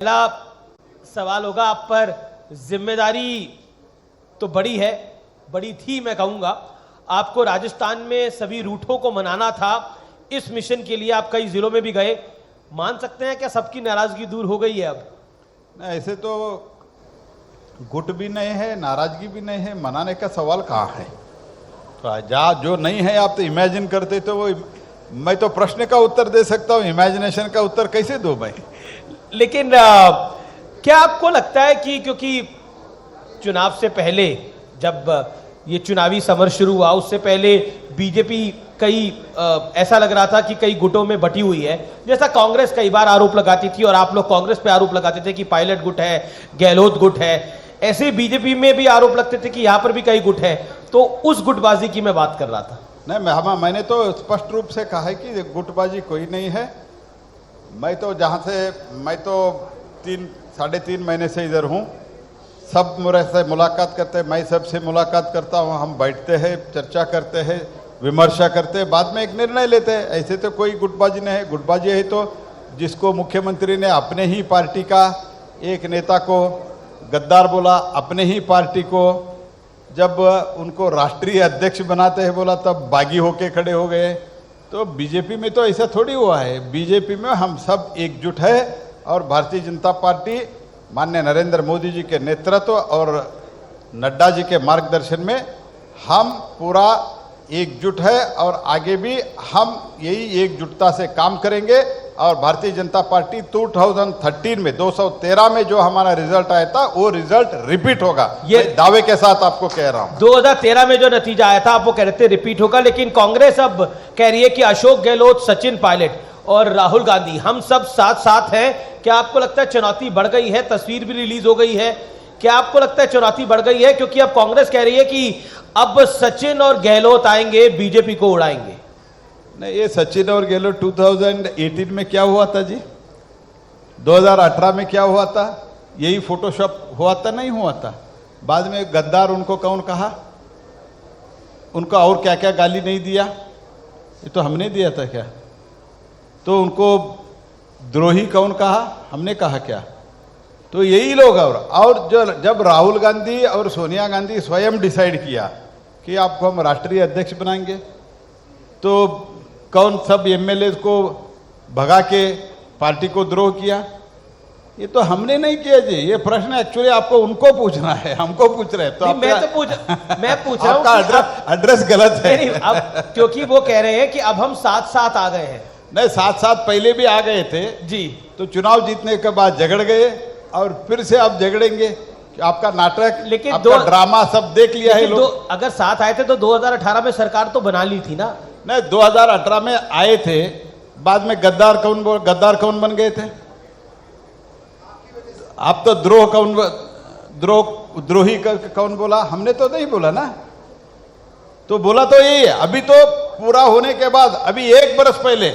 पहला सवाल होगा आप पर। जिम्मेदारी तो बड़ी है, बड़ी थी मैं कहूंगा। आपको राजस्थान में सभी रूठों को मनाना था। इस मिशन के लिए आप कई जिलों में भी गए। मान सकते हैं क्या सबकी नाराजगी दूर हो गई है अब? ऐसे तो गुट भी नहीं है, नाराजगी भी नहीं है, मनाने का सवाल कहाँ है। तो जो नहीं है आप तो इमेजिन करते तो वो मैं तो प्रश्न का उत्तर दे सकता हूँ, इमेजिनेशन का उत्तर कैसे दूं मैं? लेकिन क्या आपको लगता है कि क्योंकि चुनाव से पहले जब ये चुनावी समर शुरू हुआ उससे पहले बीजेपी कई ऐसा लग रहा था कि कई गुटों में बटी हुई है, जैसा कांग्रेस कई बार आरोप लगाती थी और आप लोग कांग्रेस पे आरोप लगाते थे कि पायलट गुट है, गहलोत गुट है। ऐसे बीजेपी में भी आरोप लगते थे कि यहां पर भी कई गुट है। तो उस गुटबाजी की मैं बात कर रहा था। नहीं, मैंने तो स्पष्ट रूप से कहा है कि गुटबाजी कोई नहीं है। मैं तो 3-3.5 महीने से इधर हूँ। सब मेरे से मुलाकात करते हैं, मैं सबसे मुलाकात करता हूँ, हम बैठते हैं, चर्चा करते हैं, विमर्शा करते हैं, बाद में एक निर्णय लेते हैं। ऐसे तो कोई गुटबाजी नहीं है। गुटबाजी है तो जिसको मुख्यमंत्री ने अपने ही पार्टी का एक नेता को गद्दार बोला, अपने ही पार्टी को जब उनको राष्ट्रीय अध्यक्ष बनाते हैं बोला, तब बागी होके खड़े हो गए। तो बीजेपी में तो ऐसा थोड़ी हुआ है। बीजेपी में हम सब एकजुट है और भारतीय जनता पार्टी माननीय नरेंद्र मोदी जी के नेतृत्व और नड्डा जी के मार्गदर्शन में हम पूरा एकजुट है और आगे भी हम यही एकजुटता से काम करेंगे। और भारतीय जनता पार्टी 2013 में 213 में जो हमारा रिजल्ट आया था वो रिजल्ट रिपीट होगा, ये दावे के साथ आपको कह रहा हूं। 2013 में जो नतीजा आया था आप वो कह रहे थे रिपीट होगा, लेकिन कांग्रेस अब कह रही है कि अशोक गहलोत, सचिन पायलट और राहुल गांधी हम सब साथ साथ हैं। क्या आपको लगता है चुनौती बढ़ गई है? तस्वीर भी रिलीज हो गई है। क्या आपको लगता है चुनौती बढ़ गई है? क्योंकि अब कांग्रेस कह रही है कि अब सचिन और गहलोत आएंगे, बीजेपी को उड़ाएंगे। नहीं, ये सचिन और गहलोत 2018 में क्या हुआ था जी? 2018 में क्या हुआ था? यही फोटोशॉप हुआ था, नहीं हुआ था? बाद में गद्दार उनको कौन कहा? उनको और क्या क्या गाली नहीं दिया? ये तो हमने दिया था क्या? तो उनको द्रोही कौन कहा? हमने कहा क्या? तो यही लोग। और जब राहुल गांधी और सोनिया गांधी स्वयं डिसाइड किया कि आपको हम राष्ट्रीय अध्यक्ष बनाएंगे, तो कौन सब एमएलए को भगा के पार्टी को द्रोह किया? ये तो हमने नहीं किया जी। ये प्रश्न एक्चुअली आपको उनको पूछना है, हमको पूछ रहे हैं। तो मैं पूछ रहा हूं आपका एड्रेस गलत है। नहीं, अब क्योंकि वो कह रहे हैं कि अब हम साथ साथ आ गए हैं। नहीं, साथ पहले भी आ गए थे जी। तो चुनाव जीतने के बाद झगड़ गए और फिर से आप झगड़ेंगे। आपका नाटक, लेकिन आपका ड्रामा सब देख लिया है लोग। अगर साथ आए थे तो 2018 में सरकार तो बना ली थी ना? नहीं, 2018 में आए थे, बाद में गद्दार कौन बन गए थे? आप तो द्रोही कौन बोला? हमने तो नहीं बोला ना। तो बोला तो यही है। अभी तो पूरा होने के बाद, अभी 1 बरस पहले